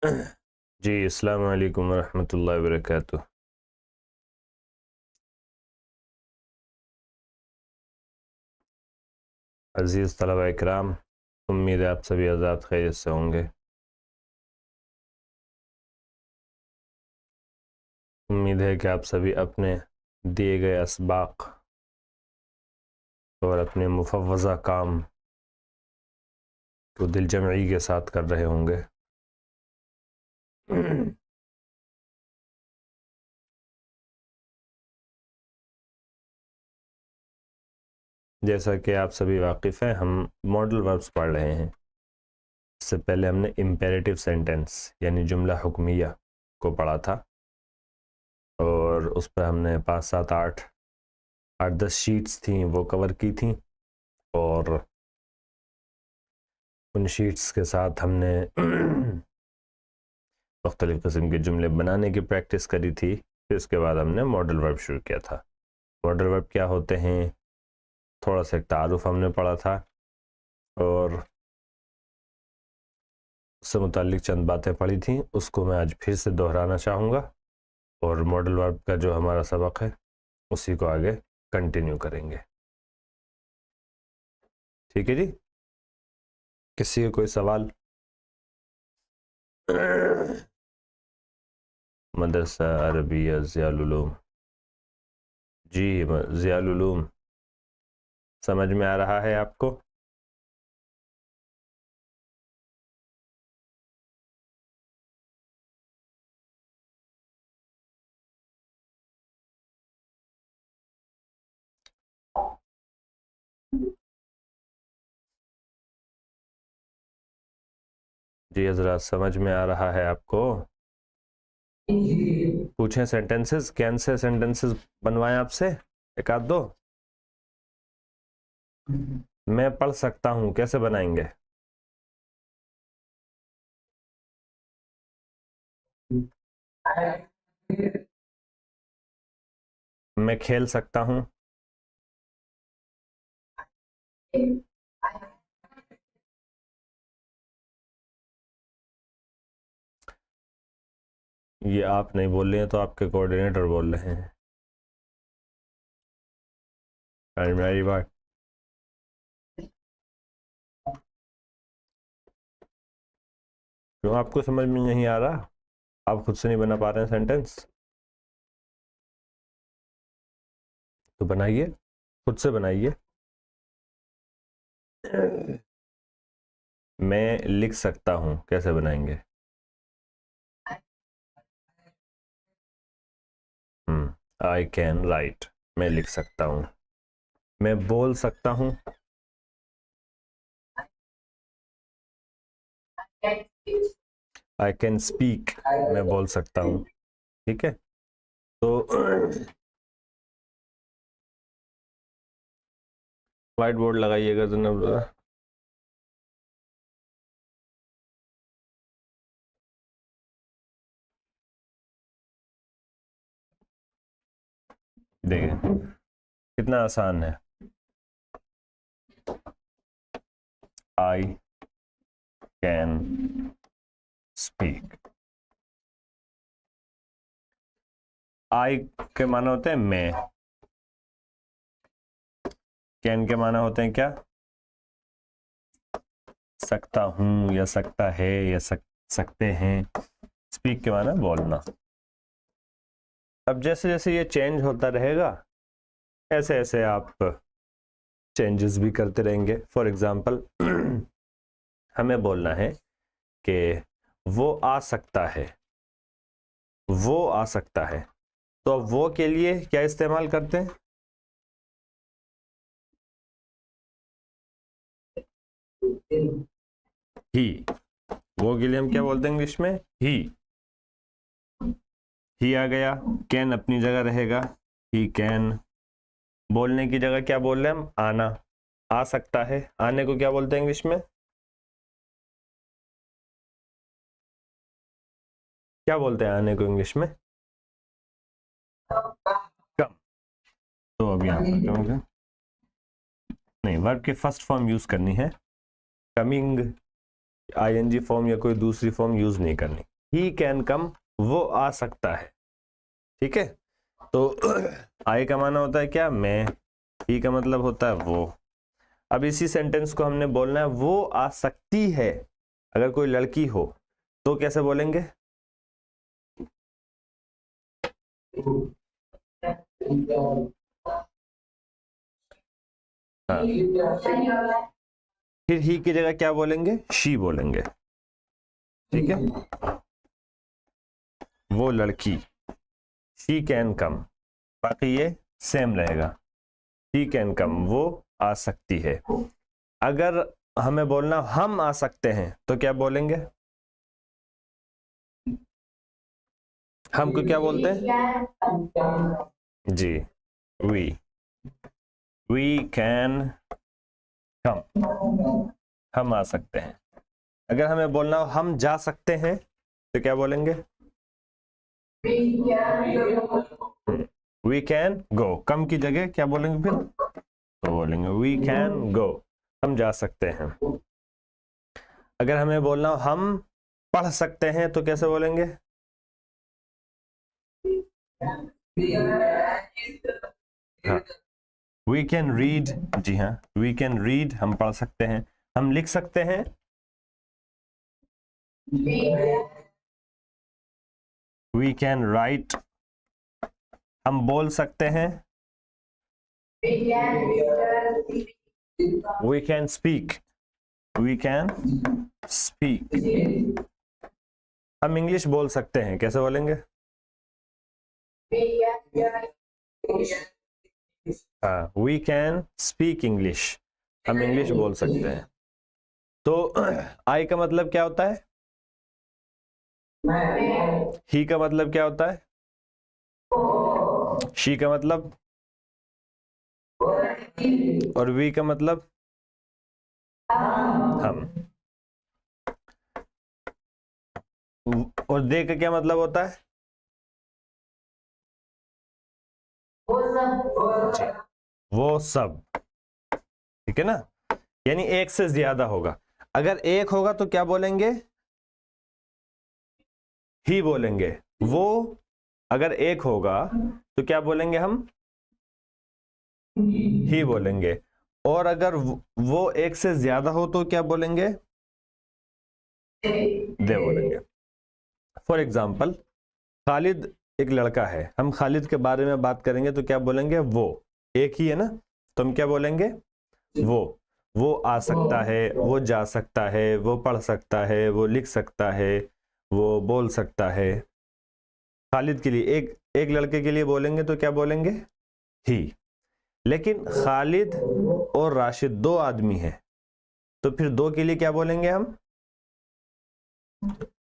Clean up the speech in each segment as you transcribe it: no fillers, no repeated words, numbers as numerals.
जी, अस्सलाम वालेकुम वरहमतुल्लाहि वबरकातुह। अज़ीज़ तलबा इकराम, उम्मीद है आप सभी आज़ाद खैरियत से होंगे। उम्मीद है कि आप सभी अपने दिए गए असबाक और अपने मुफव्वज़ा काम को दिलजमई के साथ कर रहे होंगे। जैसा कि आप सभी वाकिफ़ हैं, हम मॉडल वर्ब्स पढ़ रहे हैं। इससे पहले हमने इम्पेरेटिव सेंटेंस यानी जुमला हुक्मिया को पढ़ा था और उस पर हमने 5, 7, 8, 10 शीट्स थी वो कवर की थी और उन शीट्स के साथ हमने मुख्तलिफ़ किस्म के जुमले बनाने की प्रैक्टिस करी थी। फिर उसके बाद हमने मॉडल वर्ब शुरू किया था। मॉडल वर्ब क्या होते हैं, थोड़ा सा एक तारुफ हमने पढ़ा था और उससे मुताल्लिक चंद बातें पढ़ी थी, उसको मैं आज फिर से दोहराना चाहूँगा और मॉडल वर्ब का जो हमारा सबक है उसी को आगे कंटिन्यू करेंगे। ठीक है जी, किसी का कोई सवाल? मदरसा अरबिया ज़ियाउल उलूम, जी ज़ियाउल उलूम समझ में आ रहा है आपको? जी हजरात, समझ में आ रहा है आपको? पूछें सेंटेंसेस, कैन से सेंटेंसेस बनवाएं आपसे एक आध दो? मैं पढ़ सकता हूं, कैसे बनाएंगे? मैं खेल सकता हूं। ये आप नहीं बोल रहे हैं तो आपके कोऑर्डिनेटर बोल रहे हैं। मेरी बात क्यों आपको समझ में नहीं आ रहा? आप खुद से नहीं बना पा रहे हैं सेंटेंस? तो बनाइए, खुद से बनाइए। मैं लिख सकता हूं, कैसे बनाएंगे? आई कैन राइट, मैं लिख सकता हूं। मैं बोल सकता हूं। आई कैन स्पीक, मैं बोल सकता हूं। ठीक है, तो व्हाइट बोर्ड लगाइएगा जनाब। देखिए कितना आसान है। I can speak. आई के माना होते हैं मैं, कैन के माना होते हैं क्या? सकता हूं या सकता है या सकते हैं। स्पीक के माना बोलना। अब जैसे जैसे ये चेंज होता रहेगा ऐसे ऐसे आप चेंजेस भी करते रहेंगे। फॉर एग्जांपल हमें बोलना है कि वो आ सकता है, वो आ सकता है, तो अब वो के लिए क्या इस्तेमाल करते हैं? ही। वो के लिए हम क्या बोलते हैं इंग्लिश में? ही आ गया। कैन अपनी जगह रहेगा, ही कैन। बोलने की जगह क्या बोल रहे हैं हम? आना। आ सकता है, आने को क्या बोलते हैं इंग्लिश में? क्या बोलते हैं आने को इंग्लिश में? कम। तो अब यहाँ पर क्या होगा? नहीं, वर्ब की फर्स्ट फॉर्म यूज करनी है, कमिंग आईएनजी फॉर्म या कोई दूसरी फॉर्म यूज नहीं करनी। ही कैन कम, वो आ सकता है। ठीक है, तो आई का माना होता है क्या, मैं, ही का मतलब होता है वो। अब इसी सेंटेंस को हमने बोलना है वो आ सकती है। अगर कोई लड़की हो तो कैसे बोलेंगे, हाँ, फिर ही की जगह क्या बोलेंगे, शी बोलेंगे। ठीक है, वो लड़की, शी कैन कम, बाकी ये सेम रहेगा, शी कैन कम, वो आ सकती है। अगर हमें बोलना हम आ सकते हैं तो क्या बोलेंगे, हमको क्या बोलते हैं जी, वी कैन कम, हम आ सकते हैं। अगर हमें बोलना हम जा सकते हैं तो क्या बोलेंगे, वी कैन गो, कम की जगह क्या बोलेंगे फिर, तो बोलेंगे वी कैन गो, हम जा सकते हैं। अगर हमें बोलना हम पढ़ सकते हैं तो कैसे बोलेंगे, हाँ, वी कैन रीड, जी हाँ, वी कैन रीड, हम पढ़ सकते हैं। हम लिख सकते हैं, वी कैन राइट, हम बोल सकते हैं, we can speak, we can speak. हम इंग्लिश बोल सकते हैं, कैसे बोलेंगे, हाँ, वी कैन स्पीक इंग्लिश, हम इंग्लिश बोल सकते हैं। तो आई का मतलब क्या होता है, ही का मतलब क्या होता है, शी का मतलब, और वी का मतलब हम, और दे का क्या मतलब होता है, वो सब। ठीक है ना, यानी एक से ज्यादा होगा। अगर एक होगा तो क्या बोलेंगे, ही बोलेंगे। वो अगर एक होगा तो क्या बोलेंगे, हम ही बोलेंगे। और अगर वो एक से ज्यादा हो तो क्या बोलेंगे, दे बोलेंगे। फॉर एग्जाम्पल, खालिद एक लड़का है, हम खालिद के बारे में बात करेंगे तो क्या बोलेंगे, वो एक ही है ना, तो हम क्या बोलेंगे, वो आ सकता है, वो जा सकता है, वो पढ़ सकता है, वो लिख सकता है, वो बोल सकता है। खालिद के लिए, एक एक लड़के के लिए बोलेंगे तो क्या बोलेंगे, ही। लेकिन खालिद और राशिद दो आदमी हैं, तो फिर दो के लिए क्या बोलेंगे, हम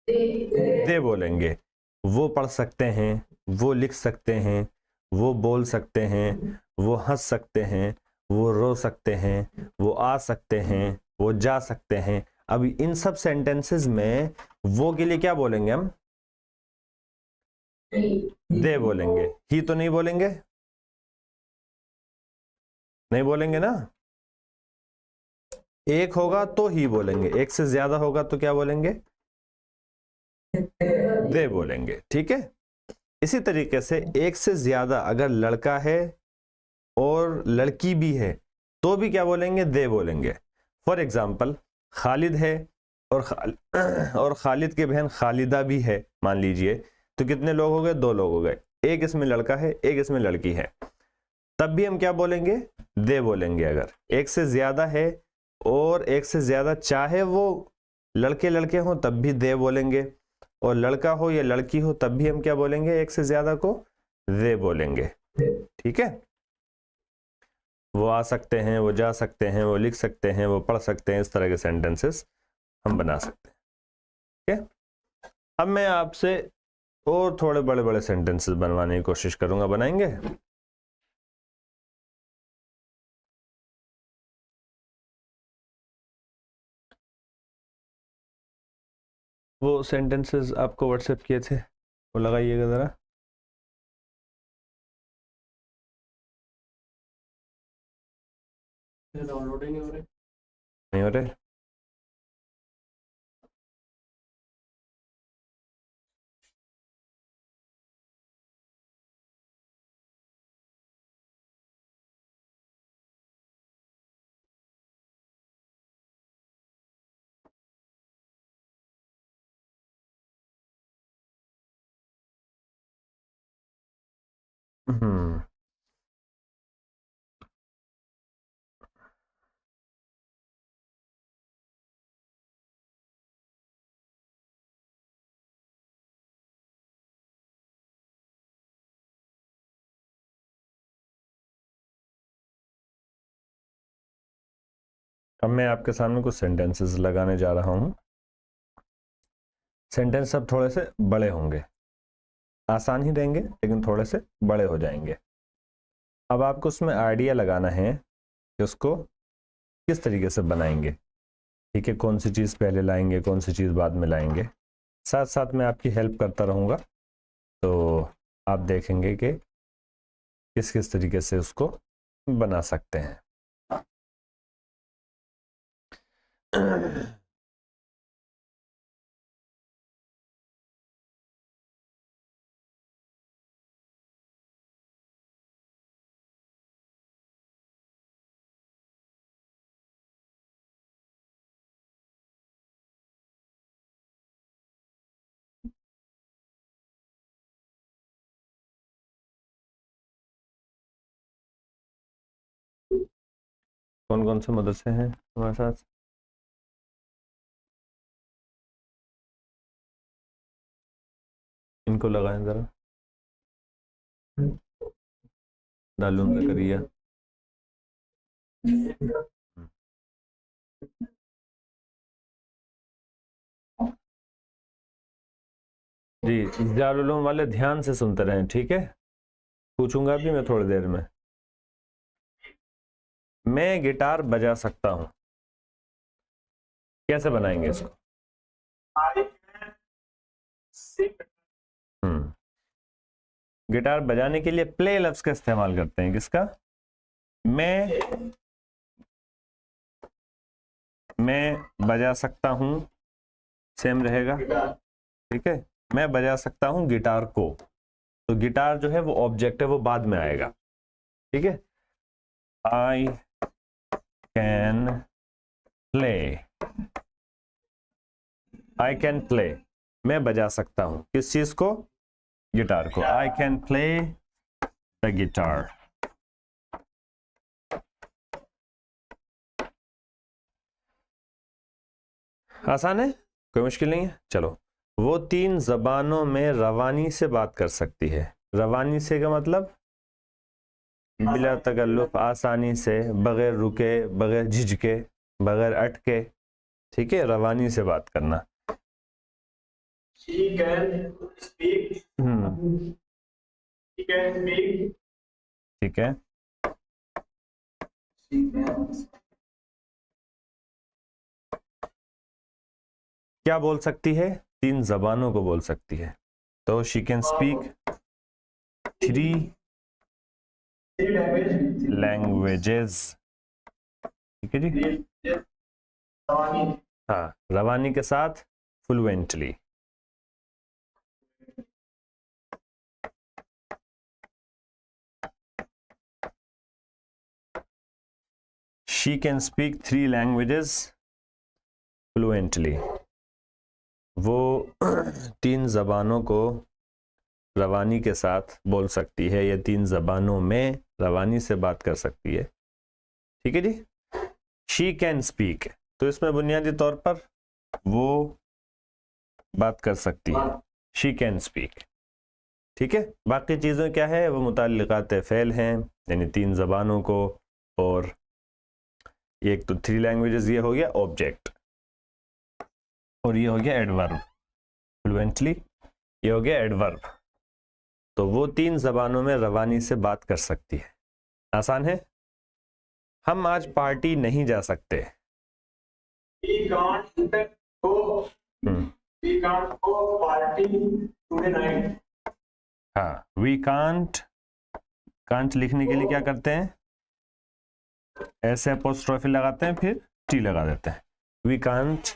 दे बोलेंगे। वो पढ़ सकते हैं, वो लिख सकते हैं, वो बोल सकते हैं, वो हंस सकते हैं, वो रो सकते हैं, वो आ सकते हैं, वो जा सकते हैं। अब इन सब सेंटेंसेस में वो के लिए क्या बोलेंगे, हम दे बोलेंगे, ही तो नहीं बोलेंगे, नहीं बोलेंगे ना। एक होगा तो ही बोलेंगे, एक से ज्यादा होगा तो क्या बोलेंगे, दे बोलेंगे। ठीक है, इसी तरीके से एक से ज्यादा अगर लड़का है और लड़की भी है तो भी क्या बोलेंगे, दे बोलेंगे। फॉर एग्जाम्पल, खालिद है और खालिद की बहन खालिदा भी है, मान लीजिए, तो कितने लोग हो गए, दो लोग हो गए। एक इसमें लड़का है, एक इसमें लड़की है, तब भी हम क्या बोलेंगे, दे बोलेंगे। अगर एक से ज्यादा है और एक से ज्यादा चाहे वो लड़के लड़के हो तब भी दे बोलेंगे, और लड़का हो या लड़की हो तब भी हम क्या बोलेंगे, एक से ज्यादा को दे बोलेंगे। ठीक है, वो आ सकते हैं, वो जा सकते हैं, वो लिख सकते हैं, वो पढ़ सकते हैं, इस तरह के सेंटेंसेस हम बना सकते हैं। ठीक है, अब मैं आपसे और थोड़े बड़े बड़े सेंटेंसेस बनवाने की कोशिश करूंगा, बनाएंगे। वो सेंटेंसेस आपको व्हाट्सएप किए थे, वो लगाइएगा जरा। डाउनलोड ही नहीं हो रहे, नहीं हो रहे। हम्म अब मैं आपके सामने कुछ सेंटेंसेस लगाने जा रहा हूँ। सेंटेंस सब थोड़े से बड़े होंगे, आसान ही रहेंगे लेकिन थोड़े से बड़े हो जाएंगे। अब आपको उसमें आइडिया लगाना है कि उसको किस तरीके से बनाएंगे। ठीक है, कौन सी चीज़ पहले लाएंगे, कौन सी चीज़ बाद में लाएंगे। साथ साथ मैं आपकी हेल्प करता रहूँगा, तो आप देखेंगे कि किस किस तरीके से उसको बना सकते हैं। कौन कौन से मदरसे हैं हमारे साथ? इनको लगाएं ज़रा। दारुल ज़करिया, जी दारुल उलूम वाले ध्यान से सुनते रहें, ठीक है। पूछूंगा भी मैं थोड़ी देर में। मैं गिटार बजा सकता हूँ, कैसे बनाएंगे इसको? गिटार बजाने के लिए प्ले लफ्ज का इस्तेमाल करते हैं। किसका? मैं बजा सकता हूँ, सेम रहेगा, ठीक है। मैं बजा सकता हूँ गिटार को, तो गिटार जो है वो ऑब्जेक्ट है, वो बाद में आएगा, ठीक है। I can play, I can play, मैं बजा सकता हूँ किस चीज को? गिटार को। I can play the guitar. आसान है, कोई मुश्किल नहीं है। चलो, वो 3 जबानों में रवानी से बात कर सकती है। रवानी से का मतलब बिला तकल्लुफ, आसानी से, बगैर रुके, बगैर झिझके, बगैर अटके, ठीक है, रवानी से बात करना। She can speak. She can speak. ठीक है। She can. क्या बोल सकती है? 3 जबानों को बोल सकती है। तो शी कैन स्पीक 3 लैंग्वेजेस, ठीक है जी। हाँ, रवानी के साथ fluently. She can speak 3 languages fluently. वो 3 जबानों को रवानी के साथ बोल सकती है, या 3 जबानों में रवानी से बात कर सकती है, ठीक है जी। शी कैन स्पीक, तो इसमें बुनियादी तौर पर वो बात कर सकती है, शी कैन स्पीक, ठीक है। बाकी चीज़ें क्या है, वो मुताल्लिकात फ़ेल हैं, यानी 3 जबानों को, और एक तो 3 लैंग्वेजेस, ये हो गया ऑब्जेक्ट, और ये हो गया एडवर्ब फ्लुएंटली, ये हो गया एडवर्ब। तो वो 3 जबानों में रवानी से बात कर सकती है। आसान है। हम आज पार्टी नहीं जा सकते। We can't go. We can't go party today night. हाँ, वी कांट, कांट लिखने के लिए क्या करते हैं? ऐसे अपोस्ट्रोफी लगाते हैं, फिर टी लगा देते हैं। We can't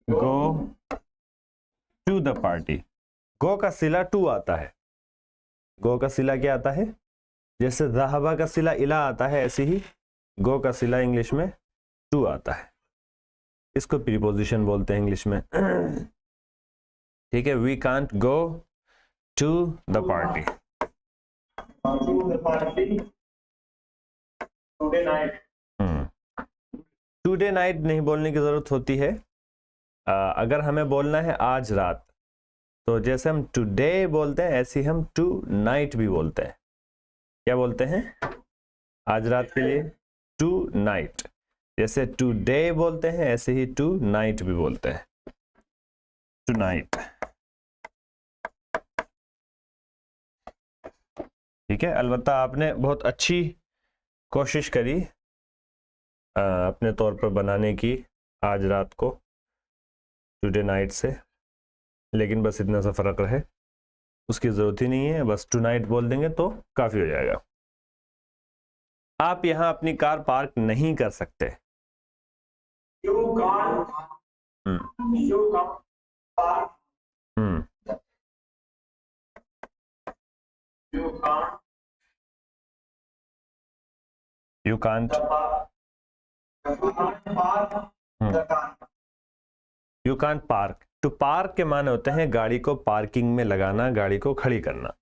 go to the party. Go का सिला टू आता है। गो का सिला क्या आता है? जैसे ज़हाबा का सिला इला आता है, ऐसे ही गो का सिला इंग्लिश में टू आता है। इसको प्रीपोजिशन बोलते हैं इंग्लिश में, ठीक है। We can't go to the party. To the party today night. Today night नहीं बोलने की जरूरत होती है। अगर हमें बोलना है आज रात, तो जैसे हम टुडे बोलते हैं ऐसे हम टू नाइट भी बोलते हैं। क्या बोलते हैं आज रात के लिए? To night. जैसे टुडे बोलते हैं ऐसे ही टू नाइट भी बोलते हैं, टू नाइट। ठीक है, अलबत्ता आपने बहुत अच्छी कोशिश करी अपने तौर पर बनाने की आज रात को टुडे नाइट से, लेकिन बस इतना सा फर्क रहे, उसकी ज़रूरत ही नहीं है, बस टू नाइट बोल देंगे तो काफ़ी हो जाएगा। आप यहाँ अपनी कार पार्क नहीं कर सकते। You can't park. You can't you can't park. To park के माने होते हैं गाड़ी को पार्किंग में लगाना, गाड़ी को खड़ी करना।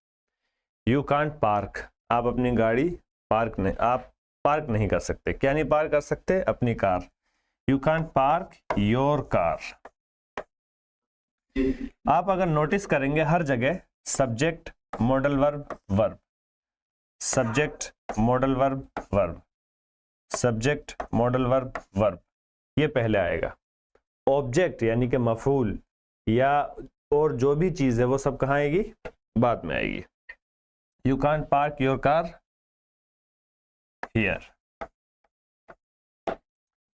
यू कांट पार्क, आप अपनी गाड़ी आप पार्क नहीं कर सकते। क्या नहीं पार्क कर सकते? अपनी car. You can't park your car. आप अगर नोटिस करेंगे हर जगह subject modal verb verb, subject modal verb verb, subject modal verb verb, ये पहले आएगा। ऑब्जेक्ट यानी कि मफूल या और जो भी चीज है वो सब कहाँ आएगी? बाद में आएगी। You can't park your car here.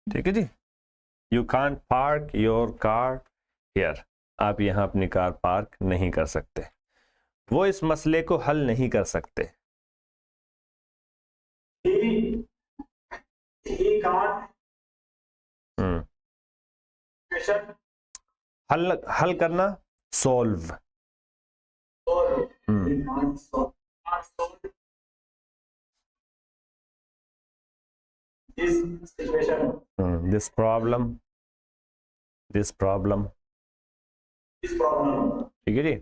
ठीक है जी, you can't park your car here. आप यहां अपनी कार पार्क नहीं कर सकते। वो इस मसले को हल नहीं कर सकते। He can't हल करना, सॉल्व। दिस प्रॉब्लम ठीक है जी।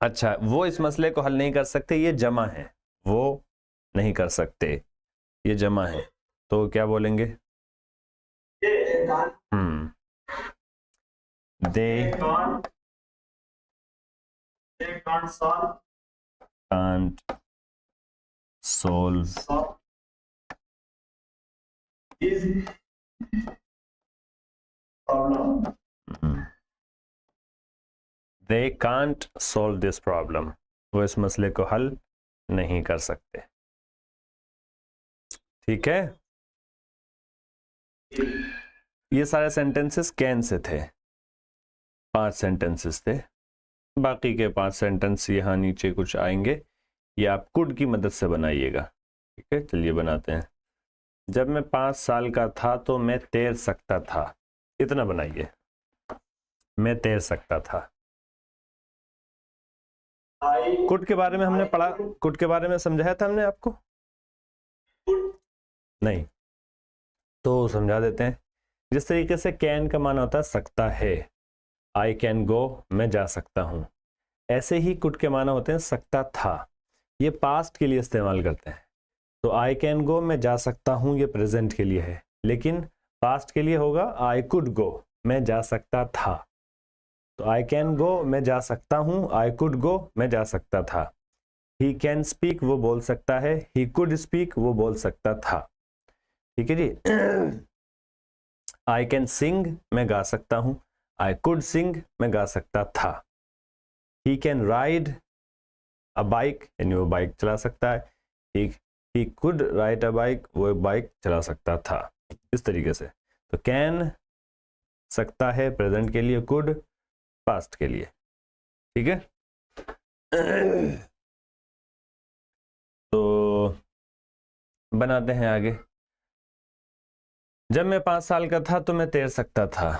अच्छा, वो इस मसले को हल नहीं कर सकते, ये जमा है, वो नहीं कर सकते, ये जमा है, तो क्या बोलेंगे? They can't solve this problem. They can't solve this problem. वो इस मसले को हल नहीं कर सकते। ठीक है, ये सारे सेंटेंसेस कैन से थे, 5 सेंटेंसेस थे। बाकी के 5 सेंटेंस यहाँ नीचे कुछ आएंगे, ये आप कुड की मदद से बनाइएगा। ठीक है, चलिए बनाते हैं। जब मैं 5 साल का था तो मैं तैर सकता था, इतना बनाइए, मैं तैर सकता था। कुड के बारे में हमने पढ़ा, कुड के बारे में समझाया था हमने आपको? नहीं, तो समझा देते हैं। जिस तरीके से कैन का माना होता है सकता है, आई कैन गो, मैं जा सकता हूं, ऐसे ही कुड के माना होते हैं सकता था। ये पास्ट के लिए इस्तेमाल करते हैं। तो आई कैन गो, मैं जा सकता हूं, ये प्रेजेंट के लिए है, लेकिन पास्ट के लिए होगा आई कुड गो, मैं जा सकता था। तो आई कैन गो, मैं जा सकता हूं, आई कुड गो, मैं जा सकता था। ही कैन स्पीक, वो बोल सकता है, ही कुड स्पीक, वो बोल सकता था। ठीक है जी। आई कैन सिंग, मैं गा सकता हूं, आई कुड सिंग, मैं गा सकता था। He can ride a bike, यानी वो बाइक चला सकता है, he could ride a bike, वो बाइक चला सकता था। इस तरीके से तो कैन सकता है प्रेजेंट के लिए, कुड पास्ट के लिए। ठीक है, तो बनाते हैं आगे। जब मैं 5 साल का था तो मैं तैर सकता था,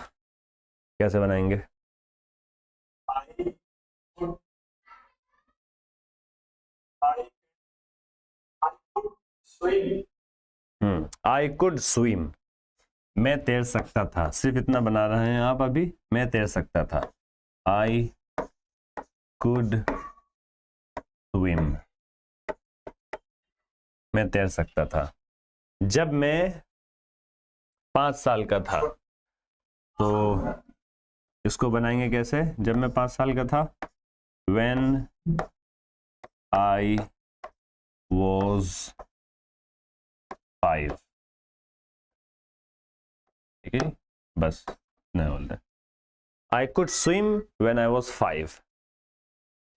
कैसे बनाएंगे? आई कुड स्विम, मैं तैर सकता था, सिर्फ इतना बना रहे हैं आप अभी, मैं तैर सकता था। आई could swim, मैं तैर सकता था। जब मैं 5 साल का था, तो इसको बनाएंगे कैसे? जब मैं 5 साल का था, when I was 5, ठीक है, बस नहीं बोलते। I could swim when I was 5,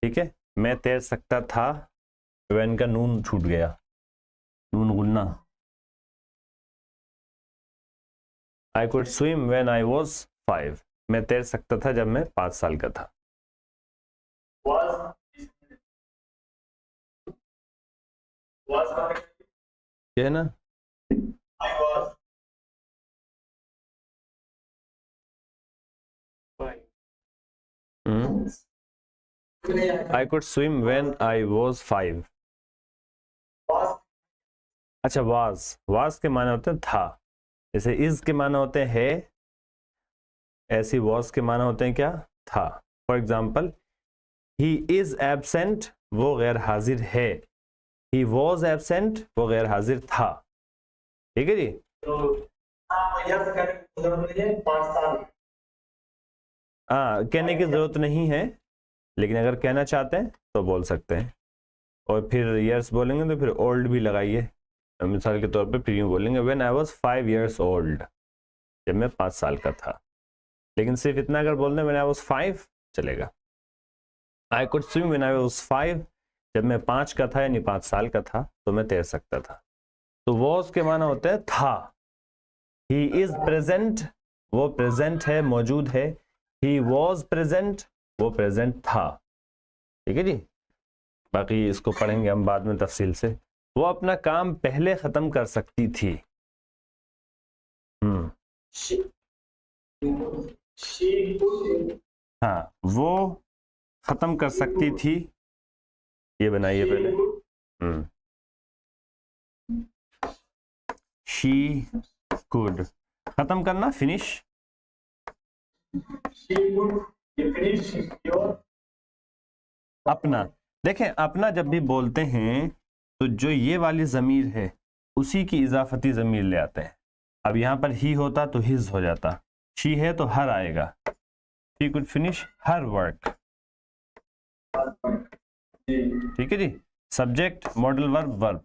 ठीक है, मैं तैर सकता था, when का नून छूट गया, नून गुन्ना। I could swim when I was 5, मैं तैर सकता था जब मैं 5 साल का था। क्या है ना? I could swim when I was 5। अच्छा, was के माने होते हैं था, जैसे is के माने होते हैं है, ऐसी was के माने होते हैं क्या? था। For example, he is absent, वो गैर हाजिर है। he was absent, वो गैर हाजिर था। ठीक है जी। हाँ, कहने की जरूरत नहीं है, लेकिन अगर कहना चाहते हैं तो बोल सकते हैं। और फिर years बोलेंगे तो फिर old भी लगाइए। मिसाल के तौर पे फिर यूँ बोलेंगे when I was 5 years old, जब मैं 5 साल का था। लेकिन सिर्फ इतना अगर बोल दें when I was 5 चलेगा। I could swim when I was 5, जब मैं 5 का था यानी 5 साल का था तो मैं तैर सकता था। तो was के माना होता है था। He is present, वो प्रेजेंट है, मौजूद है। He was present, वो प्रेजेंट था। ठीक है जी। बाकी इसको पढ़ेंगे हम बाद में तफसील से। वो अपना काम पहले खत्म कर सकती थी। हाँ, वो खत्म कर सकती थी, ये बनाइए पहले। शी कुड, खत्म करना, फिनिश। अपना, देखें अपना जब भी बोलते हैं तो जो ये वाली ज़मीर है उसी की इजाफती ज़मीर ले आते हैं। अब यहाँ पर ही होता तो हिज हो जाता, शी है तो हर आएगा। She could finish her work. ठीक है जी। Subject, modal verb, verb.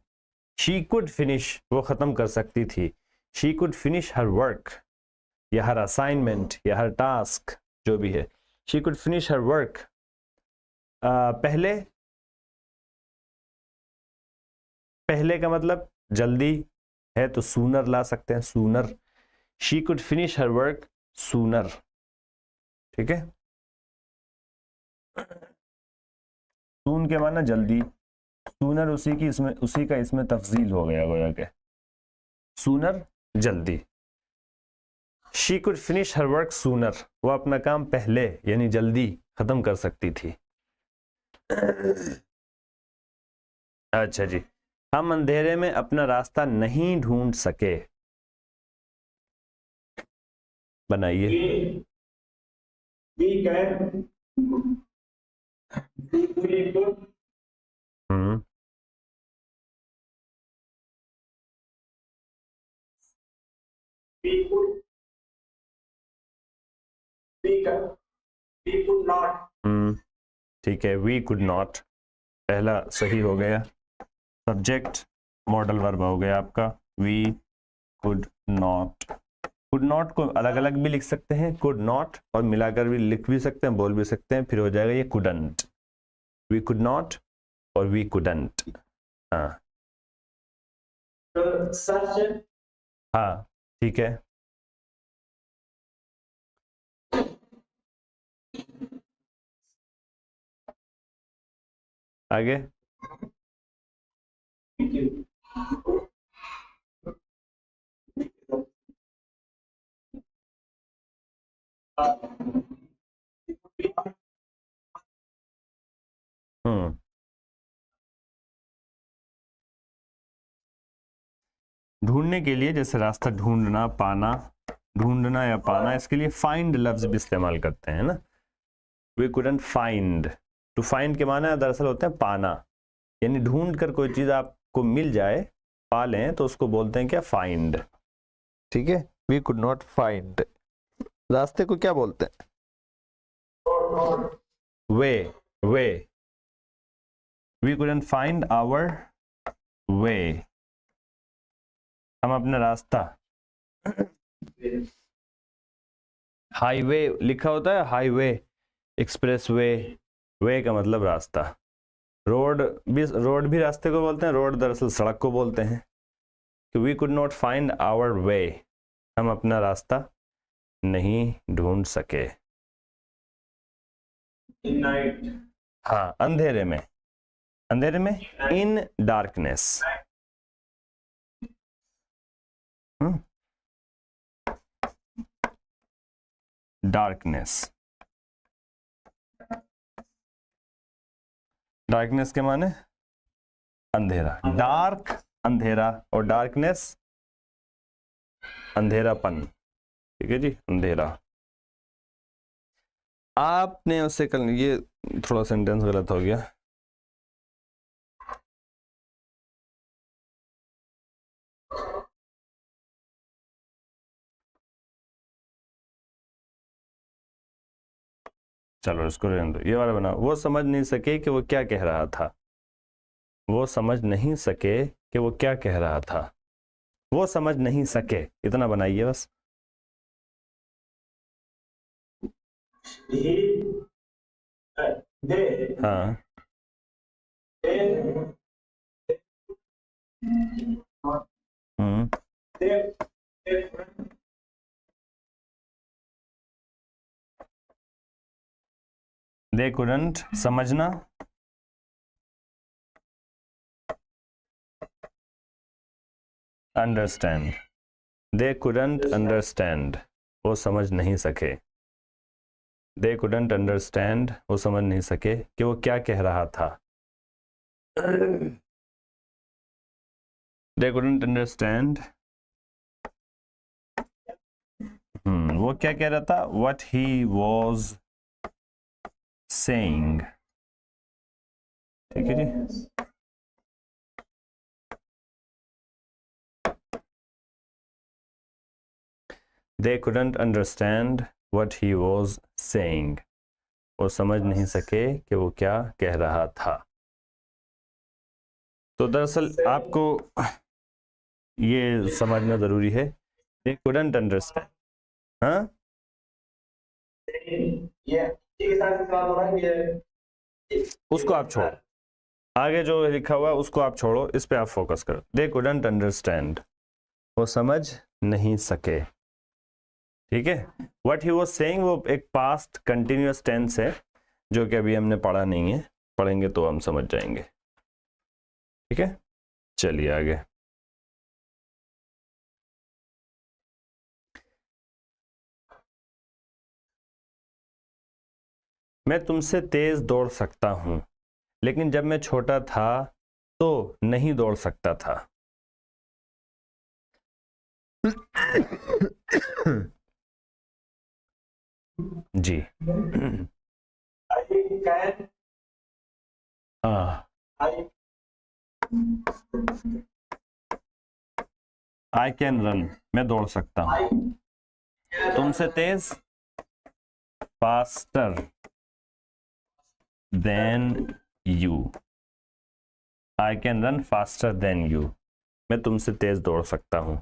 She could finish, वो खत्म कर सकती थी। She could finish her work, या हर असाइनमेंट या हर टास्क जो भी है। She could finish her work. पहले का मतलब जल्दी है तो सूनर ला सकते हैं, sooner. She could finish her work sooner. ठीक है। सून के माना जल्दी, सूनर उसी का इसमें तफजील हो गया गोया के, सूनर जल्दी। She could finish her work sooner, वो अपना काम पहले यानी जल्दी खत्म कर सकती थी। अच्छा जी। हम अंधेरे में अपना रास्ता नहीं ढूंढ सके, बनाइए। ठीक है, वी कुड नॉट पहला सही हो गया। सब्जेक्ट मॉडल वर्ब हो गया आपका, we could not. Could not को अलग अलग भी लिख सकते हैं, कुड नॉट, और मिलाकर भी लिख भी सकते हैं, बोल भी सकते हैं, फिर हो जाएगा ये कुडंट। वी कुड नॉट और वी कुडंट। हाँ हाँ, ठीक है। आगे ढूंढने के लिए, जैसे रास्ता ढूंढना, पाना, ढूंढना या पाना, इसके लिए फाइंड लफ्ज भी इस्तेमाल करते हैं ना। We couldn't find, to find के माना दरअसल होते हैं पाना, यानी ढूंढ कर कोई चीज आपको मिल जाए, पा लें, तो उसको बोलते हैं क्या, फाइंड। ठीक है, वी कुड नॉट फाइंड, रास्ते को क्या बोलते हैं, way, way, we couldn't find our way, हम अपना रास्ता। हाईवे लिखा होता है, हाईवे, एक्सप्रेस वे, वे का मतलब रास्ता। रोड भी रास्ते को बोलते हैं, रोड दरअसल सड़क को बोलते हैं। कि we could not find our way, हम अपना रास्ता नहीं ढूंढ सके। In night. हाँ, अंधेरे में, अंधेरे में, इन डार्कनेस। डार्कनेस, डार्कनेस के माने अंधेरा, डार्क अंधेरा, और डार्कनेस अंधेरापन। ठीक है जी, अंधेरा। आपने उससे कल, ये थोड़ा सेंटेंस गलत हो गया, चलो इसको रहने दो, ये वाला बना, वो समझ नहीं सके कि वो क्या कह रहा था, वो समझ नहीं सके कि वो क्या कह रहा था, वो समझ नहीं सके, इतना बनाइए बस। He, they, हाँ, they, hmm, they, they couldn't, समझना, अंडरस्टैंड, दे कुडंट अंडरस्टैंड, वो समझ नहीं सके, दे कुडंट अंडरस्टैंड, वो समझ नहीं सके कि वो क्या कह रहा था, दे कुडंट अंडरस्टैंड, वो क्या कह रहा था, व्हाट ही वॉज सेइंग। ठीक है जी, they couldn't understand what he was saying, वो समझ नहीं सके कि वो क्या कह रहा था। तो दरअसल आपको ये समझना जरूरी है, दे कुडंट अंडरस्टैंड, हाँ, ये के साथ काम हो रहा है ये, उसको आप छोड़ो, आगे जो लिखा हुआ है उसको आप छोड़ो, इस पे आप फोकस करो। दे कुडंट अंडरस्टैंड, वो समझ नहीं सके। ठीक है, व्हाट ही वाज सेइंग वो एक पास्ट कंटिन्यूअस टेंस है, जो कि अभी हमने पढ़ा नहीं है, पढ़ेंगे तो हम समझ जाएंगे। ठीक है, चलिए आगे। मैं तुमसे तेज दौड़ सकता हूं, लेकिन जब मैं छोटा था तो नहीं दौड़ सकता था। जी, I can, I can run, मैं दौड़ सकता हूं, तुमसे तेज, faster than you, I can run faster than you, मैं तुमसे तेज दौड़ सकता हूं,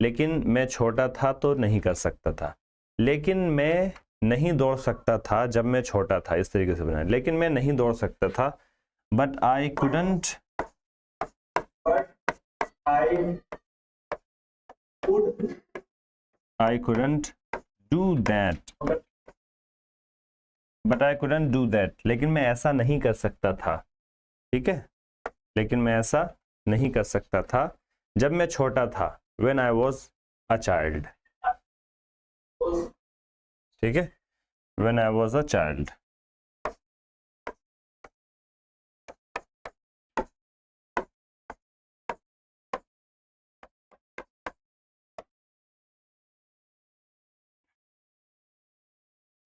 लेकिन मैं छोटा था तो नहीं कर सकता था, लेकिन मैं नहीं दौड़ सकता था जब मैं छोटा था, इस तरीके से बनाया, लेकिन मैं नहीं दौड़ सकता था, but I couldn't, I couldn't do that, but I couldn't do that, लेकिन मैं ऐसा नहीं कर सकता था। ठीक है, लेकिन मैं ऐसा नहीं कर सकता था जब मैं छोटा था, when I was a child। ठीक है, when I was a child।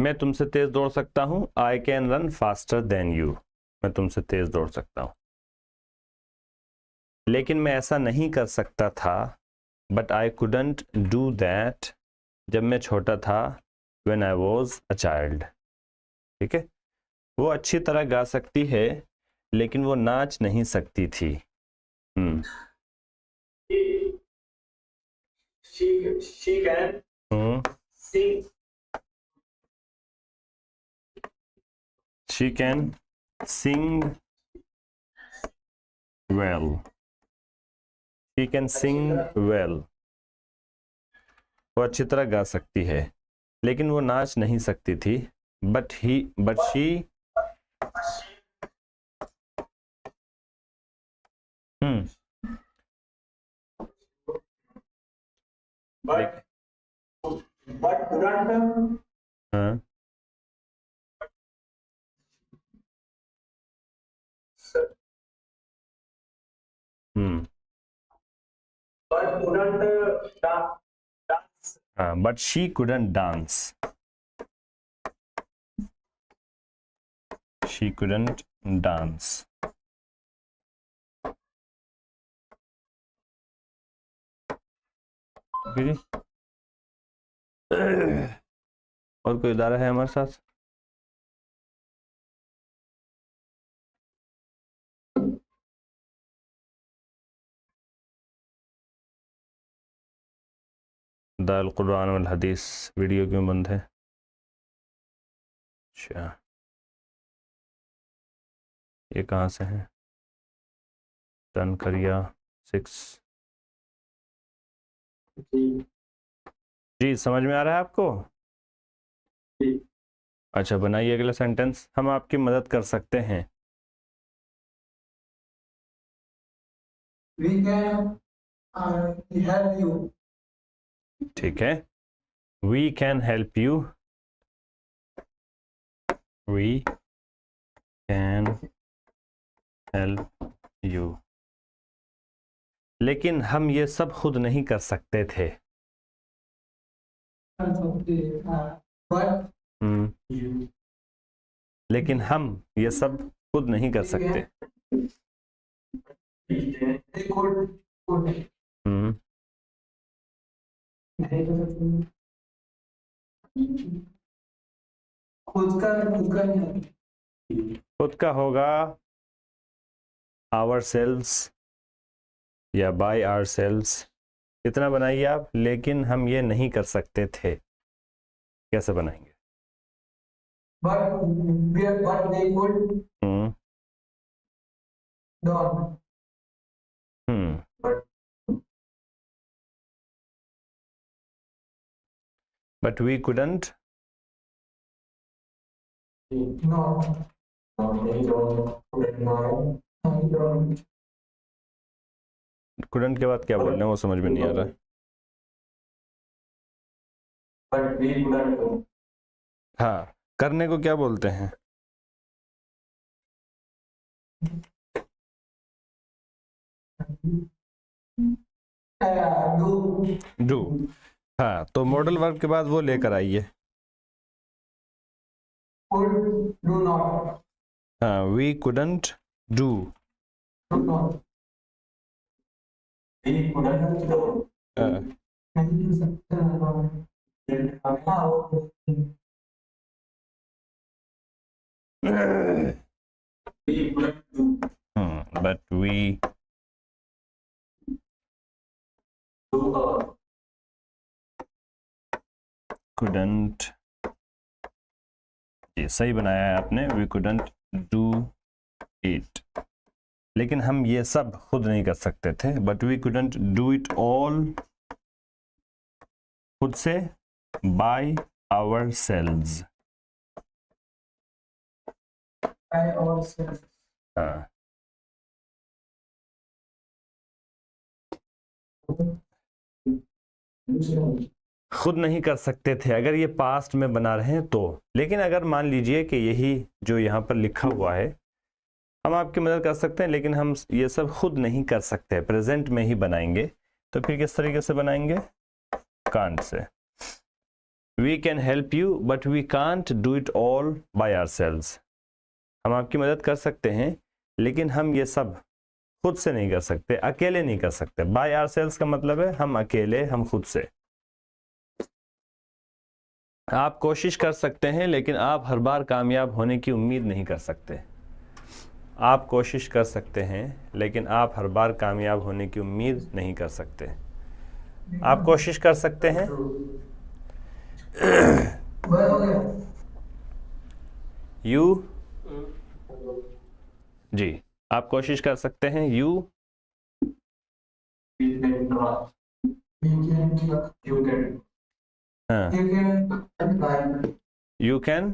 मैं तुमसे तेज दौड़ सकता हूं, आई can run faster than you, मैं तुमसे तेज दौड़ सकता हूं, लेकिन मैं ऐसा नहीं कर सकता था, but I couldn't do that, जब मैं छोटा था, when I was a child. ठीक है, वो अच्छी तरह गा सकती है लेकिन वो नाच नहीं सकती थी। She can sing. She can sing well. She can sing well. वो अच्छी तरह गा सकती है लेकिन वो नाच नहीं सकती थी, but she But couldn't. हाँ, But couldn't dance. हाँ, but she couldn't dance. She couldn't dance. Okay जी? और कोई इदारा है हमारे साथ? दाल कुरान वल हदीस वीडियो क्यों बंद है? अच्छा, ये कहाँ से है? टर्न करिया 6 जी, समझ में आ रहा है आपको? अच्छा, बनाइए अगला सेंटेंस, हम आपकी मदद कर सकते हैं। We can help you. ठीक है, we can help you, we can help you, लेकिन हम ये सब खुद नहीं कर सकते थे। लेकिन हम ये सब खुद नहीं कर सकते। खुद का होगा आवर सेल्स या बाय आवर सेल्स, इतना बनाइए आप, लेकिन हम ये नहीं कर सकते थे। कैसे बनाएंगे? But they could not. But we couldn't. No. couldn't के बाद क्या बोल रहे हैं वो समझ में नहीं आ रहा। But we couldn't. हाँ, करने को क्या बोलते हैं? डू। हाँ, तो मॉडल वर्ब के बाद वो लेकर आइए। Do not. हाँ, we couldn't do. Do not. We couldn't do. We couldn't do. But we couldn't, ये सही बनाया है आपने, we couldn't do it, लेकिन हम ये सब खुद नहीं कर सकते थे। but we couldn't do it all, खुद से, by ourselves। By ourselves. हाँ, खुद नहीं कर सकते थे अगर ये पास्ट में बना रहे हैं तो। लेकिन अगर मान लीजिए कि यही जो यहाँ पर लिखा हुआ है, हम आपकी मदद कर सकते हैं लेकिन हम ये सब खुद नहीं कर सकते, प्रेजेंट में ही बनाएंगे, तो फिर किस तरीके से बनाएंगे? कांट से। We can help you but we can't do it all by ourselves. हम आपकी मदद कर सकते हैं लेकिन हम ये सब खुद से नहीं कर सकते, अकेले नहीं कर सकते। बाय आवरसेल्व्स का मतलब है हम अकेले, हम खुद से। आप कोशिश कर सकते हैं लेकिन आप हर बार कामयाब होने की उम्मीद नहीं कर सकते। आप कोशिश कर सकते हैं लेकिन आप हर बार कामयाब होने की उम्मीद नहीं कर सकते। आप कोशिश कर सकते हैं। यू जी, आप कोशिश कर सकते हैं। यू हाँ, you can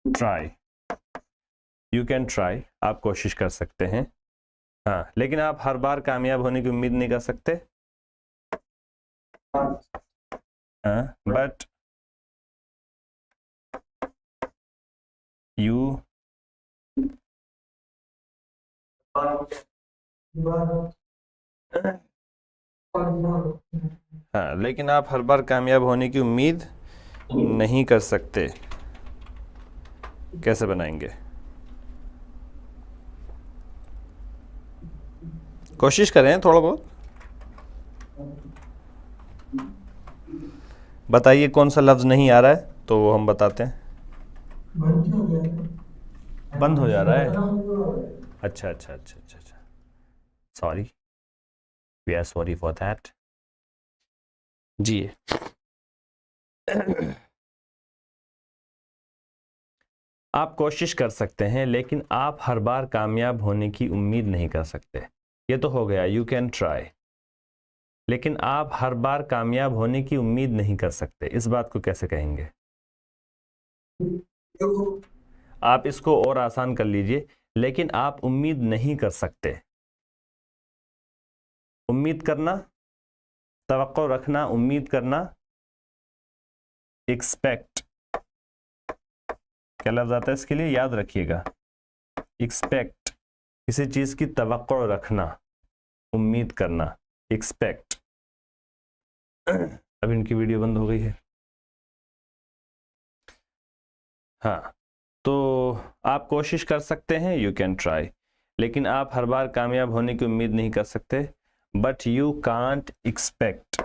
try, you can try, आप कोशिश कर सकते हैं। हाँ, लेकिन आप हर बार कामयाब होने की उम्मीद नहीं कर सकते। हाँ, बट यू हाँ, लेकिन आप हर बार कामयाब होने की उम्मीद नहीं कर सकते। कैसे बनाएंगे? कोशिश करें थोड़ा बहुत। बताइए कौन सा लफ्ज़ नहीं आ रहा है तो वो हम बताते हैं। बंद हो जा रहा है। अच्छा अच्छा अच्छा अच्छा अच्छा, sorry, we are sorry for that. जी आप कोशिश कर सकते हैं लेकिन आप हर बार कामयाब होने की उम्मीद नहीं कर सकते। ये तो हो गया, यू कैन ट्राई। लेकिन आप हर बार कामयाब होने की उम्मीद नहीं कर सकते, इस बात को कैसे कहेंगे? आप इसको और आसान कर लीजिए, लेकिन आप उम्मीद नहीं कर सकते। उम्मीद करना, तवक्को रखना, उम्मीद करना, एक्सपेक्ट। क्या लफ्ज़ आता है इसके लिए, याद रखिएगा। एक्सपेक्ट, किसी चीज़ की तवक्को रखना, उम्मीद करना, एक्सपेक्ट। अब इनकी वीडियो बंद हो गई है। हाँ, तो आप कोशिश कर सकते हैं, यू कैन ट्राई, लेकिन आप हर बार कामयाब होने की उम्मीद नहीं कर सकते। बट यू कांट एक्सपेक्ट,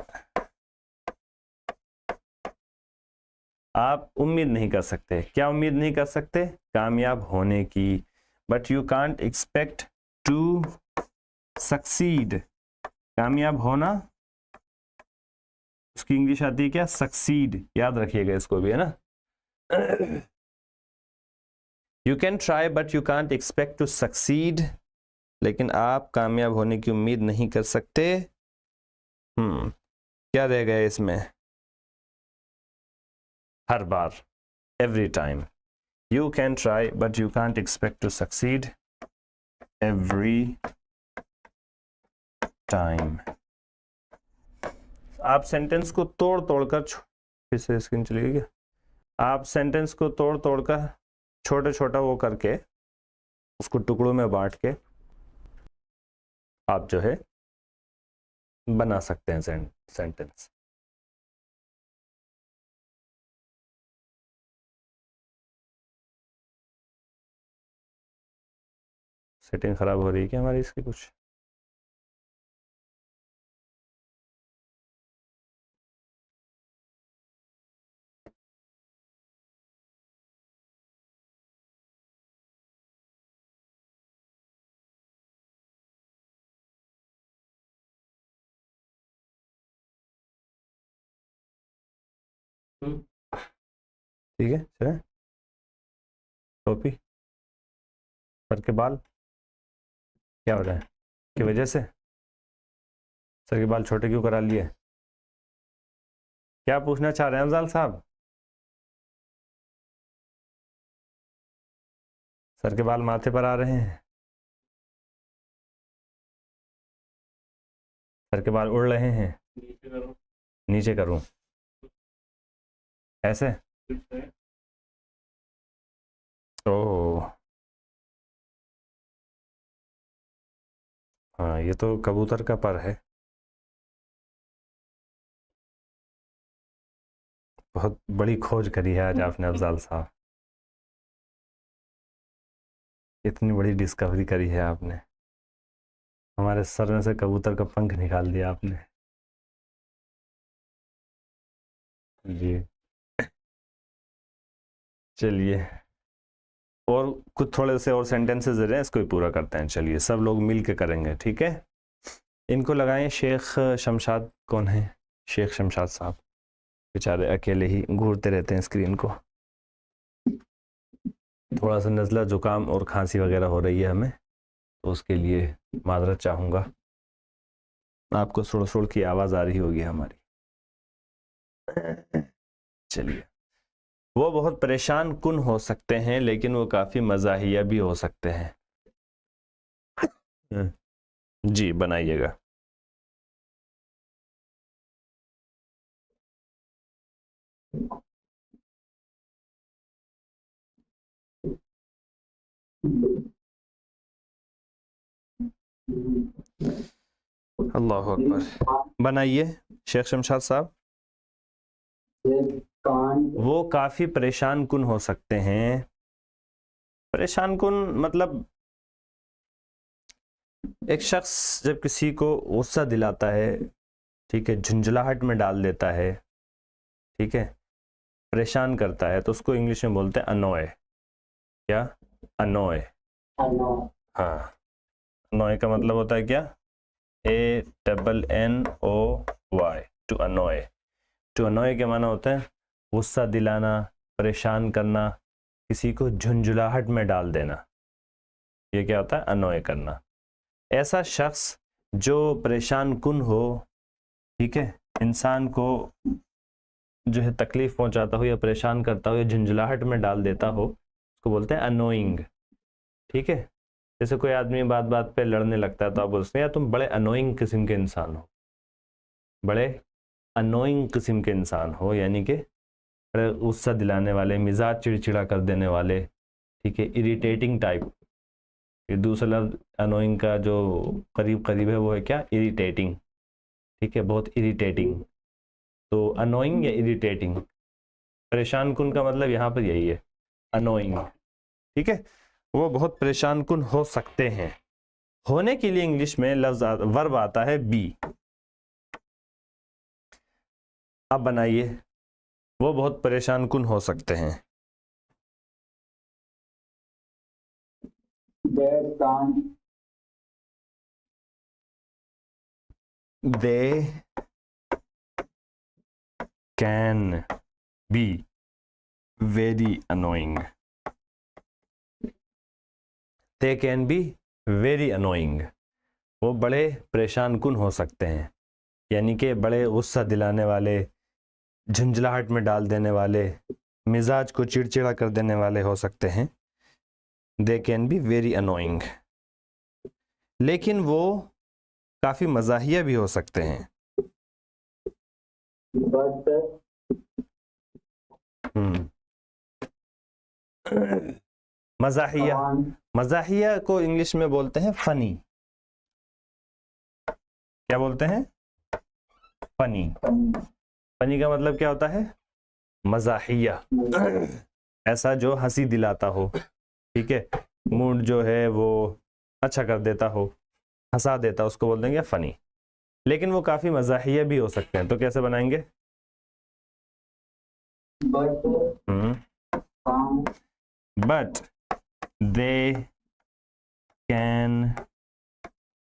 आप उम्मीद नहीं कर सकते। क्या उम्मीद नहीं कर सकते? कामयाब होने की। But you can't expect to succeed, कामयाब होना, उसकी इंग्लिश आती है क्या? सक्सीड। याद रखिएगा इसको भी, है ना। You can try but you can't expect to succeed, लेकिन आप कामयाब होने की उम्मीद नहीं कर सकते। क्या रह गया इसमें? हर बार, every time. You can try but you can't expect to succeed every time. आप सेंटेंस को तोड़ तोड़कर, फिर से स्क्रीन चली गई क्या? आप सेंटेंस को तोड़ तोड़कर, छोटे छोटा वो करके, उसको टुकड़ों में बांट के आप जो है बना सकते हैं सेंटेंस। सेटिंग खराब हो रही है क्या हमारी इसकी कुछ? ठीक है, चले। टोपी, सर के बाल, क्या हो रहा है की वजह से? सर के बाल छोटे क्यों करा लिए? क्या पूछना चाह रहे हैं अफजाल साहब? सर के बाल माथे पर आ रहे हैं, सर के बाल उड़ रहे हैं। नीचे करूं? ऐसे? ओह, हाँ, ये तो कबूतर का पर है। बहुत बड़ी खोज करी है आज आपने अफजाल साहब, इतनी बड़ी डिस्कवरी करी है आपने, हमारे सर में से कबूतर का पंख निकाल दिया आपने। जी चलिए, और कुछ थोड़े से और सेंटेंसेस दे रहे हैं, इसको ही पूरा करते हैं। चलिए सब लोग मिल के करेंगे, ठीक है। इनको लगाएं। शेख शमशाद कौन है? शेख शमशाद साहब बेचारे अकेले ही घूरते रहते हैं स्क्रीन को। थोड़ा सा नज़ला जुकाम और खांसी वगैरह हो रही है हमें, तो उसके लिए माजरत चाहूँगा। आपको सुड़ सुड़ की आवाज़ आ रही होगी हमारी। चलिए, वो बहुत परेशान कुन हो सकते हैं लेकिन वो काफ़ी मज़ाहिया भी हो सकते हैं। जी बनाइएगा। अल्लाह अकबर। बनाइए शेख शमशाद साहब। वो काफ़ी परेशान कुन हो सकते हैं। परेशान कुन मतलब एक शख्स जब किसी को गुस्सा दिलाता है, ठीक है, झुंझलाहट में डाल देता है, ठीक है, परेशान करता है, तो उसको इंग्लिश में बोलते हैं अनोय। क्या? अनोय। हाँ, अनोय का मतलब होता है क्या? ANNOY, to annoy. To annoy के माना होता है गुस्सा दिलाना, परेशान करना, किसी को झुंझलाहट में डाल देना। ये क्या होता है? अनोय करना। ऐसा शख्स जो परेशान कुन हो, ठीक है, इंसान को जो है तकलीफ पहुंचाता हो या परेशान करता हो या झुंझलाहट में डाल देता हो, उसको बोलते हैं अनोइंग। ठीक है, जैसे कोई आदमी बात बात पे लड़ने लगता है तो आप बोलते हैं यार तुम बड़े अनोइंग किस्म के इंसान हो, बड़े अनोइंग किस्म के इंसान हो, यानी कि गुस्सा दिलाने वाले, मिजाज चिड़चिड़ा कर देने वाले, ठीक है, इरिटेटिंग टाइप। ये दूसरा लफ्ज अनोइंग का जो करीब करीब है वो है क्या? इरिटेटिंग। ठीक है, बहुत इरिटेटिंग। तो अनोइंग या इरिटेटिंग, परेशान कुन का मतलब यहाँ पर यही है, अनोइंग। ठीक है, वो बहुत परेशान कुन हो सकते हैं। होने के लिए इंग्लिश में लफ्ज वर्ब आता है बी। अब बनाइए, वो बहुत परेशान कुन हो सकते हैं। They can be very annoying. They can be very annoying. वो बड़े परेशान कुन हो सकते हैं, यानी कि बड़े गुस्सा दिलाने वाले, झुंझलाहट में डाल देने वाले, मिजाज को चिड़चिड़ा कर देने वाले हो सकते हैं। They can be very annoying. लेकिन वो काफ़ी मज़ाहिया भी हो सकते हैं। मज़ाहिया, मज़ाहिया को इंग्लिश में बोलते हैं फनी। क्या बोलते हैं? फनी। फनी का मतलब क्या होता है? मज़ाहिया, ऐसा जो हंसी दिलाता हो, ठीक है, मूड जो है वो अच्छा कर देता हो, हंसा देता, उसको बोल देंगे फनी। लेकिन वो काफ़ी मज़ाहिया भी हो सकते हैं, तो कैसे बनाएंगे? But they can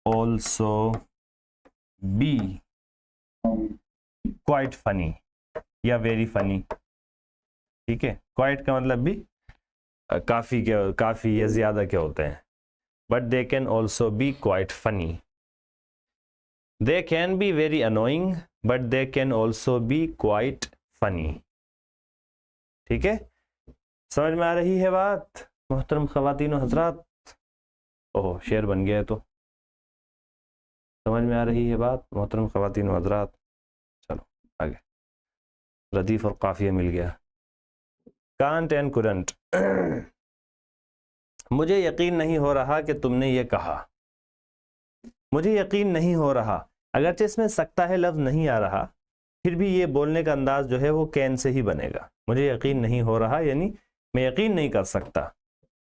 also be quite funny या very funny। ठीक है, quite का मतलब भी काफ़ी क्या, काफ़ी या ज़्यादा क्या होते हैं। but they can also be quite funny. They can be very annoying but they can also be quite funny. ठीक है, समझ में आ रही है बात मोहतरम ख़वातीन और हज़रात? ओह, शेर बन गया है। तो समझ में आ रही है बात मोहतरम ख़वातीन और हज़रात? चलो आगे, रदीफ़ और काफ़िया मिल गया। Can't and current. मुझे यकीन नहीं हो रहा कि तुमने ये कहा। मुझे यकीन नहीं हो रहा, अगरचे इसमें सकता है लफ्ज़ नहीं आ रहा, फिर भी ये बोलने का अंदाज जो है वो कैन से ही बनेगा। मुझे यकीन नहीं हो रहा, यानी मैं यकीन नहीं कर सकता,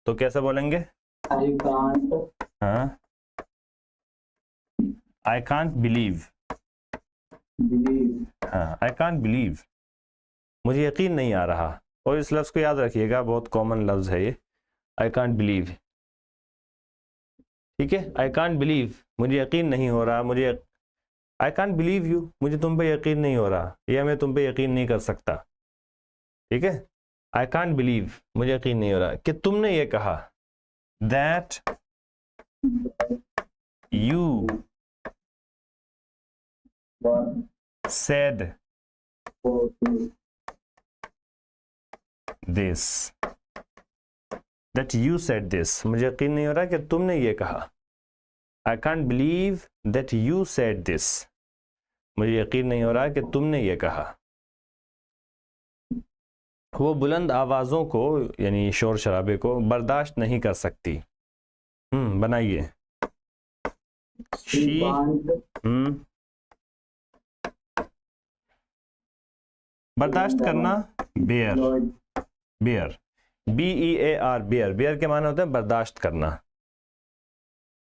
तो कैसे बोलेंगे? I can't हाँ, आई कांट बिलीव। believe. हाँ, आई कांट बिलीव, मुझे यकीन नहीं आ रहा। और इस लफ्ज़ को याद रखिएगा, बहुत कॉमन लफ्ज़ है ये, आई कांट बिलीव। ठीक है, आई कांट बिलीव, मुझे यकीन नहीं हो रहा, मुझे आई कांट बिलीव यू, मुझे तुम पे यकीन नहीं हो रहा, या मैं तुम पे यकीन नहीं कर सकता। ठीक है, आई कांट बिलीव, मुझे यकीन नहीं हो रहा कि तुमने ये कहा, that you One, said four, two, this, that you said this, मुझे यकीन नहीं हो रहा कि तुमने ये कहा। I can't believe that you said this, मुझे यकीन नहीं हो रहा कि तुमने ये कहा। वो बुलंद आवाज़ों को, यानी शोर शराबे को बर्दाश्त नहीं कर सकती। बनाइए। she She can't बर्दाश्त करना, bear, avoid bear, BEAR, bear, bear के माने होते हैं बर्दाश्त करना।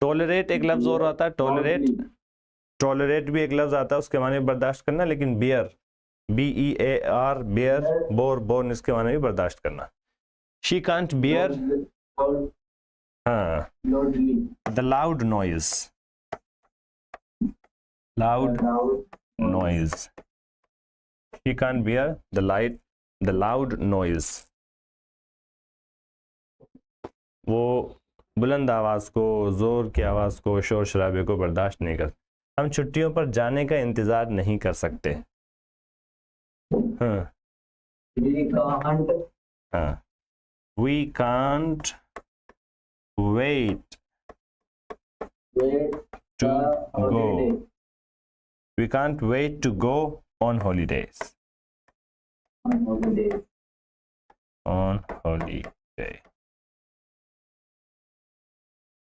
टॉलरेट एक लफ्ज और आता है, टॉलरेट, टॉलरेट भी एक लफ्ज आता है, उसके माने बर्दाश्त करना, लेकिन bear, BEAR, bear, bore, borne, इसके माने भी बर्दाश्त करना। शी कांट बियर, loud, हाँ, loudly, the loud noise, loud loud, noise, she can't bear the loud noise. वो बुलंद आवाज़ को, ज़ोर की आवाज़ को, शोर शराबे को बर्दाश्त नहीं कर। हम छुट्टियों पर जाने का इंतज़ार नहीं कर सकते। हाँ, we can't हाँ, we can't wait wait to the go, holiday. We can't wait to go on holidays, On holiday. On holiday,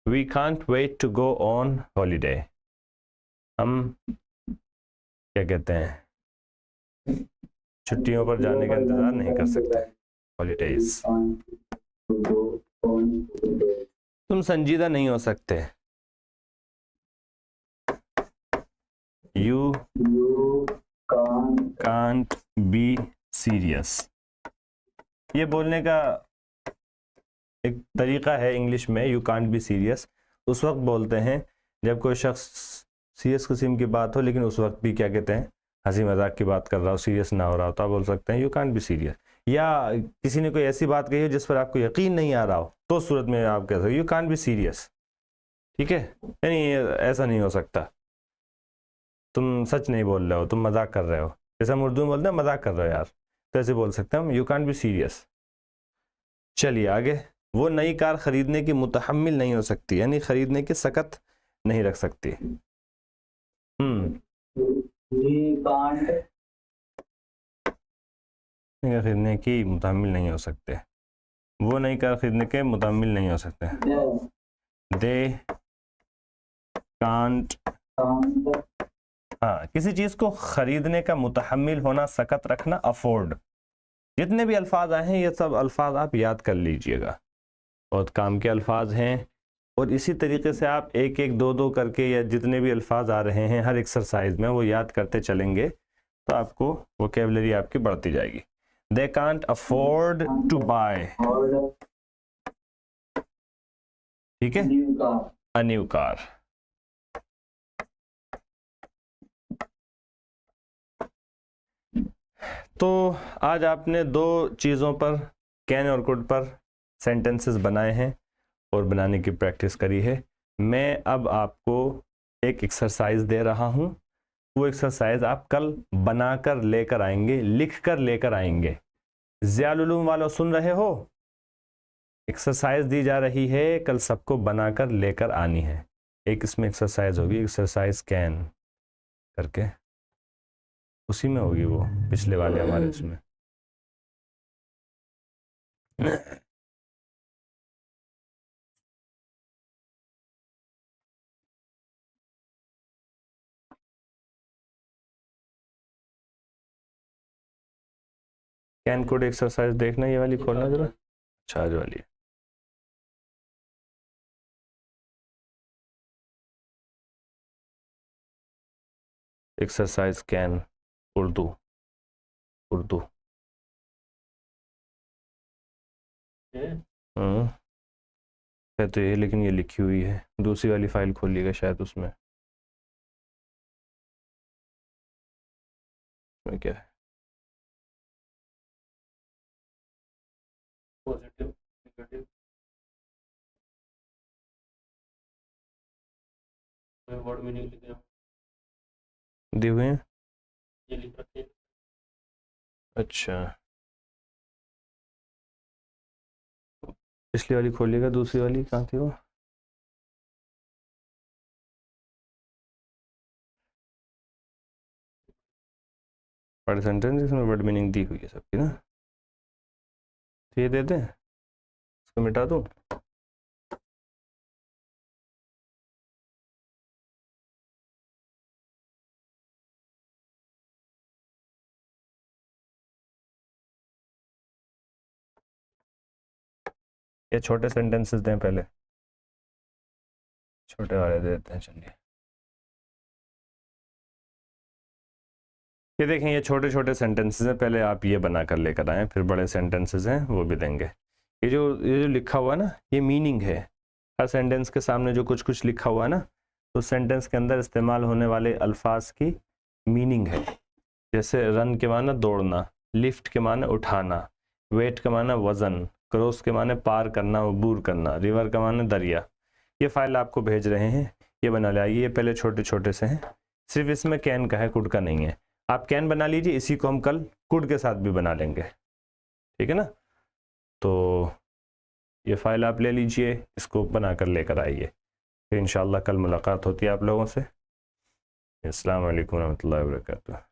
we can't wait to go on holiday. हम क्या कहते हैं, छुट्टियों पर जाने का इंतज़ार नहीं कर सकते, holidays. To go on holiday. तुम संजीदा नहीं हो सकते, you You can't can't be serious. ये बोलने का एक तरीका है इंग्लिश में, यू कांट बी सीरियस उस वक्त बोलते हैं जब कोई शख्स सीरियस किस्म की बात हो, लेकिन उस वक्त भी क्या कहते हैं, हंसी मजाक की बात कर रहा हो, सीरियस ना हो रहा हो, तो आप बोल सकते हैं यू कांट बी सीरियस। या किसी ने कोई ऐसी बात कही हो जिस पर आपको यकीन नहीं आ रहा हो, तो उस सूरत में आप कह सकते यू कांट बी सीरियस। ठीक है, यानी ऐसा नहीं हो सकता, तुम सच नहीं बोल रहे हो, तुम मजाक कर रहे हो, जैसे हम उर्दू में बोलते हैं मजाक कर रहे हो यार, तो ऐसे बोल सकते हैं हम यू कांट बी सीरियस। चलिए आगे। वो नई कार खरीदने की मुतहम्मिल नहीं हो सकती, यानी खरीदने की सकत नहीं रख सकती। he can't खरीदने की मुतहम्मिल नहीं हो सकते, वो नई कार खरीदने के मुतहम्मिल नहीं हो सकते। दे कांट, can't हाँ, किसी चीज़ को खरीदने का मुतहम्मिल होना, सकत रखना, अफोर्ड। जितने भी अल्फाज आए हैं ये सब अल्फाज आप याद कर लीजिएगा, बहुत काम के अल्फाज हैं। और इसी तरीके से आप एक एक दो दो करके, या जितने भी अल्फाज आ रहे हैं हर एक्सरसाइज में, वो याद करते चलेंगे तो आपको वोकेबलरी आपकी बढ़ती जाएगी। They can't afford to buy, afford ठीक है, new car. A new car. तो आज आपने दो चीज़ों पर, कैन और कुड पर सेंटेंसेस बनाए हैं और बनाने की प्रैक्टिस करी है। मैं अब आपको एक एक्सरसाइज दे रहा हूँ, वो एक्सरसाइज आप कल बनाकर लेकर आएंगे, लिख कर लेकर आएंगे। ज़ियाउल उलूम वालों सुन रहे हो, एक्सरसाइज दी जा रही है, कल सबको बनाकर लेकर आनी है। एक इसमें एक्सरसाइज होगी, एक्सरसाइज कैन करके, उसी में होगी वो पिछले वाले हमारे उसमें। कैन कुड एक्सरसाइज देखना, ये वाली खोलना जरा। अच्छा, आज वाली है। Exercise can Urdu, Urdu. है तो ये, लेकिन ये लिखी हुई है। दूसरी वाली फाइल खोलिएगा, शायद उसमें क्या है। पॉजिटिव नेगेटिव वर्ड मीनिंग लिख दिया, दिए हुए हैं। ये लिख रखे। अच्छा, पिछली वाली खोलिएगा, दूसरी वाली कहाँ थी वो। बड़े सेंटेंस इसमें वर्ड मीनिंग दी हुई है सबकी ना। तो ये दे दें, इसको मिटा दूँ। ये छोटे सेंटेंसेस दें पहले, छोटे वाले दे देते हैं। चलिए, ये देखें, ये छोटे छोटे सेंटेंसेस हैं, पहले आप ये बना कर लेकर आएँ, फिर बड़े सेंटेंसेस हैं वो भी देंगे। ये जो लिखा हुआ ना, ये मीनिंग है। हर सेंटेंस के सामने जो कुछ कुछ लिखा हुआ है ना, तो सेंटेंस के अंदर इस्तेमाल होने वाले अल्फाज की मीनिंग है। जैसे रन के माने दौड़ना, लिफ्ट के माने उठाना, वेट के माने वज़न, क्रॉस के माने पार करना, अबूर करना, रिवर का माने दरिया। ये फाइल आपको भेज रहे हैं, ये बना ले आइए। ये पहले छोटे छोटे से हैं, सिर्फ इसमें कैन का है, कुड का नहीं है। आप कैन बना लीजिए, इसी को हम कल कुड के साथ भी बना लेंगे, ठीक है ना। तो ये फाइल आप ले लीजिए, इसको बना कर लेकर आइए, फिर इंशाल्लाह कल मुलाकात होती है आप लोगों से। अस्सलाम वालेकुम रहमतुल्लाहि व बरकातुहू।